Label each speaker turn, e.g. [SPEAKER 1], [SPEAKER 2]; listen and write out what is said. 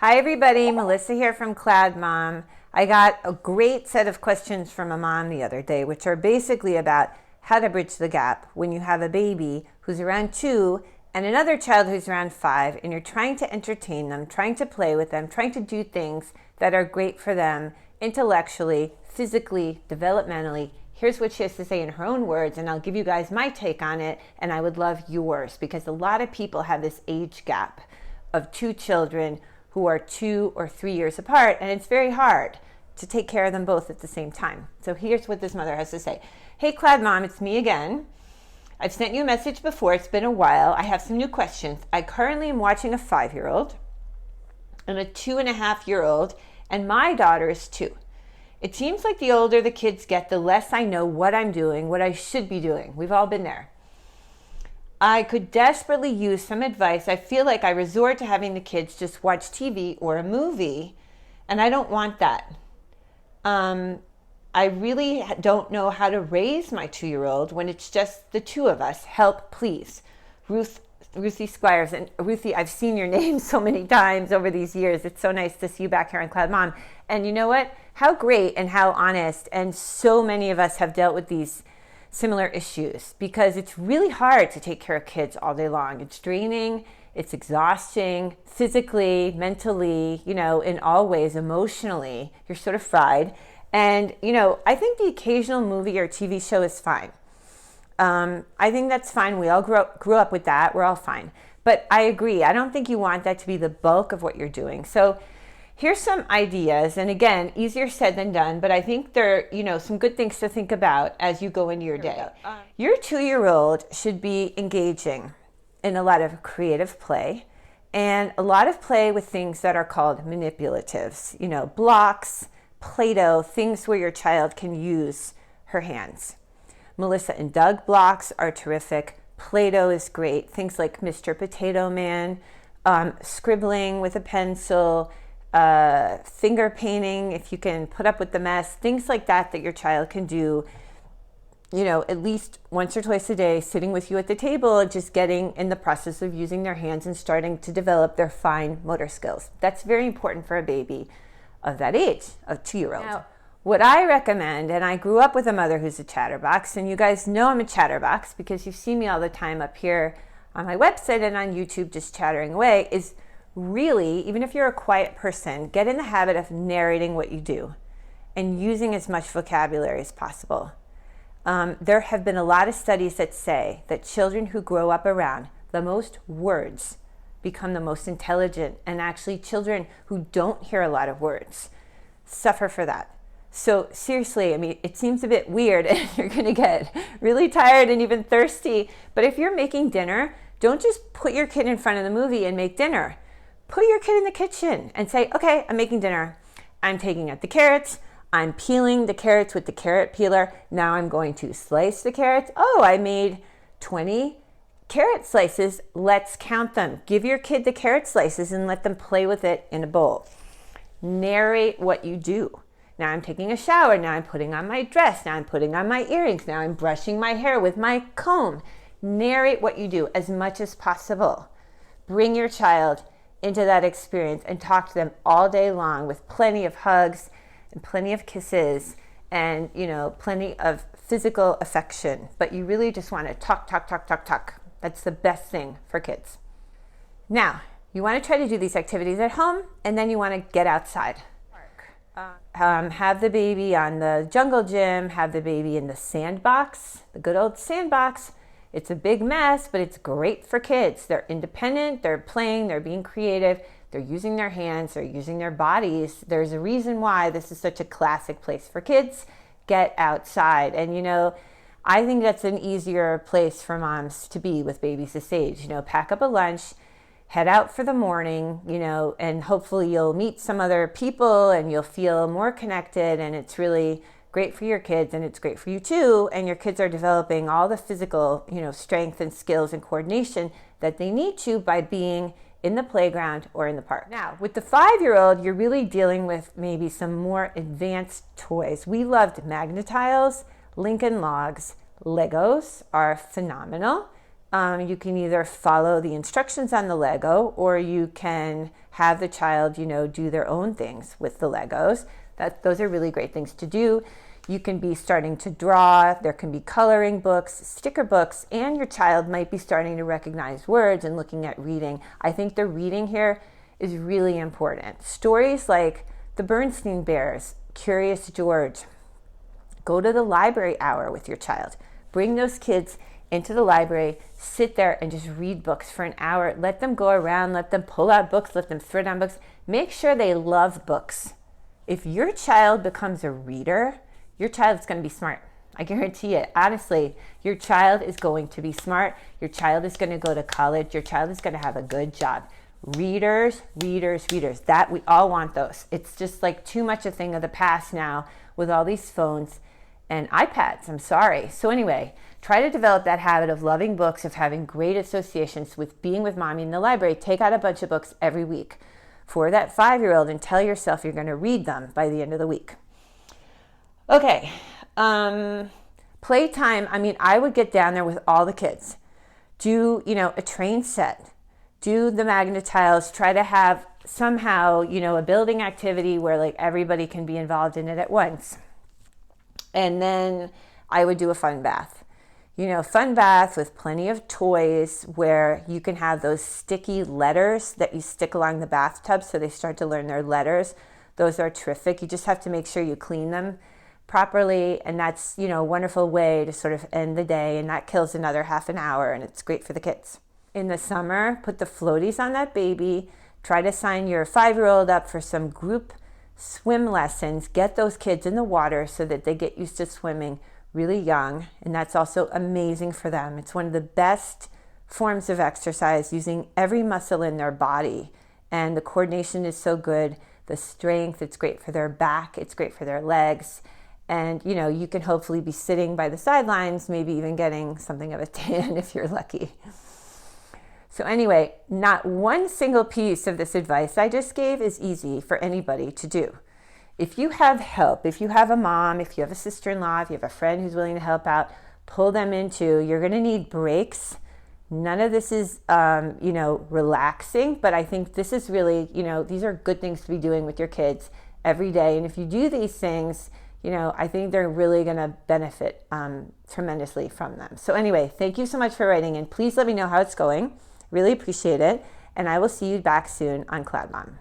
[SPEAKER 1] Hi everybody, Melissa here from CloudMom. I got a great set of questions from a mom the other day, which are basically about how to bridge the gap when you have a baby who's around 2 and another child who's around 5, and you're trying to entertain them, trying to play with them, trying to do things that are great for them intellectually, physically, developmentally. Here's what she has to say in her own words, and I'll give you guys my take on it, and I would love yours, because a lot of people have this age gap of 2 children who are 2 or 3 years apart, and it's very hard to take care of them both at the same time. So here's what this mother has to say. Hey Cloud Mom, it's me again. I've sent you a message before, it's been a while. I have some new questions. I currently am watching a 5-year-old and a 2.5-year-old, and my daughter is 2. It seems like the older the kids get, the less I know what I'm doing, what I should be doing. We've all been there. I could desperately use some advice. I feel like I resort to having the kids just watch TV or a movie, and I don't want that. I really don't know how to raise my 2-year-old when it's just the 2 of us. Help, please. Ruthie Squires. And Ruthie, I've seen your name so many times over these years. It's so nice to see you back here on Cloud Mom. And you know what? How great and how honest. And so many of us have dealt with these similar issues, because it's really hard to take care of kids all day long. It's draining, it's exhausting, physically, mentally, in all ways, emotionally. You're sort of fried. And, I think the occasional movie or TV show is fine. I think that's fine. We all grew up with that. We're all fine. But I agree. I don't think you want that to be the bulk of what you're doing. So here's some ideas, and again, easier said than done, but I think there are, some good things to think about as you go into your day. Your 2-year-old should be engaging in a lot of creative play, and a lot of play with things that are called manipulatives, blocks, Play-Doh, things where your child can use her hands. Melissa and Doug blocks are terrific. Play-Doh is great. Things like Mr. Potato Man, scribbling with a pencil, finger painting, if you can put up with the mess, things like that your child can do, at least once or twice a day, sitting with you at the table and just getting in the process of using their hands and starting to develop their fine motor skills. That's very important for a baby of that age, of 2-year-old. Now, what I recommend, and I grew up with a mother who's a chatterbox, and you guys know I'm a chatterbox because you see me all the time up here on my website and on YouTube just chattering away, is really, even if you're a quiet person, get in the habit of narrating what you do and using as much vocabulary as possible. There have been a lot of studies that say that children who grow up around the most words become the most intelligent, and actually children who don't hear a lot of words suffer for that. So seriously, it seems a bit weird and you're gonna get really tired and even thirsty, but if you're making dinner, don't just put your kid in front of the movie and make dinner. Put your kid in the kitchen and say, okay, I'm making dinner. I'm taking out the carrots. I'm peeling the carrots with the carrot peeler. Now I'm going to slice the carrots. Oh, I made 20 carrot slices. Let's count them. Give your kid the carrot slices and let them play with it in a bowl. Narrate what you do. Now I'm taking a shower. Now I'm putting on my dress. Now I'm putting on my earrings. Now I'm brushing my hair with my comb. Narrate what you do as much as possible. Bring your child into that experience and talk to them all day long with plenty of hugs and plenty of kisses and, plenty of physical affection. But you really just want to talk. That's the best thing for kids. Now, you want to try to do these activities at home, and then you want to get outside. Have the baby on the jungle gym, have the baby in the sandbox, the good old sandbox. It's a big mess, but it's great for kids. They're independent, they're playing, they're being creative, they're using their hands, they're using their bodies. There's a reason why this is such a classic place for kids. Get outside. And I think that's an easier place for moms to be with babies this age. Pack up a lunch, head out for the morning, and hopefully you'll meet some other people and you'll feel more connected, and it's really great for your kids, and it's great for you too, and your kids are developing all the physical, strength and skills and coordination that they need to by being in the playground or in the park. Now, with the 5-year-old, you're really dealing with maybe some more advanced toys. We loved Magnetiles, Lincoln Logs, Legos are phenomenal. You can either follow the instructions on the Lego, or you can have the child, do their own things with the Legos. Those are really great things to do. You can be starting to draw. There can be coloring books, sticker books, and your child might be starting to recognize words and looking at reading. I think the reading here is really important. Stories like The Bernstein Bears, Curious George. Go to the library hour with your child. Bring those kids into the library, sit there and just read books for an hour. Let them go around, let them pull out books, let them throw down books. Make sure they love books. If your child becomes a reader, your child is going to be smart. I guarantee it. Honestly, your child is going to be smart. Your child is going to go to college. Your child is going to have a good job. Readers, readers, readers. That we all want those. It's just like too much a thing of the past now with all these phones and iPads. I'm sorry. So anyway, try to develop that habit of loving books, of having great associations with being with mommy in the library. Take out a bunch of books every week for that 5-year-old and tell yourself you're going to read them by the end of the week. Okay, playtime. I would get down there with all the kids. Do, a train set. Do the magnet tiles. Try to have somehow, a building activity where like everybody can be involved in it at once. And then I would do a fun bath. Fun bath with plenty of toys where you can have those sticky letters that you stick along the bathtub so they start to learn their letters. Those are terrific. You just have to make sure you clean them properly, and that's a wonderful way to sort of end the day, and that kills another half an hour, and it's great for the kids. In the summer, put the floaties on that baby. Try to sign your 5-year-old up for some group swim lessons. Get those kids in the water so that they get used to swimming really young, and that's also amazing for them. It's one of the best forms of exercise, using every muscle in their body, and the coordination is so good. The strength, it's great for their back, it's great for their legs. And, you can hopefully be sitting by the sidelines, maybe even getting something of a tan if you're lucky. So anyway, not one single piece of this advice I just gave is easy for anybody to do. If you have help, if you have a mom, if you have a sister-in-law, if you have a friend who's willing to help out, pull them into. You're going to need breaks. None of this is, relaxing, but I think this is really, these are good things to be doing with your kids every day. And if you do these things, I think they're really going to benefit tremendously from them. So anyway, thank you so much for writing in. Please let me know how it's going. Really appreciate it. And I will see you back soon on CloudMom.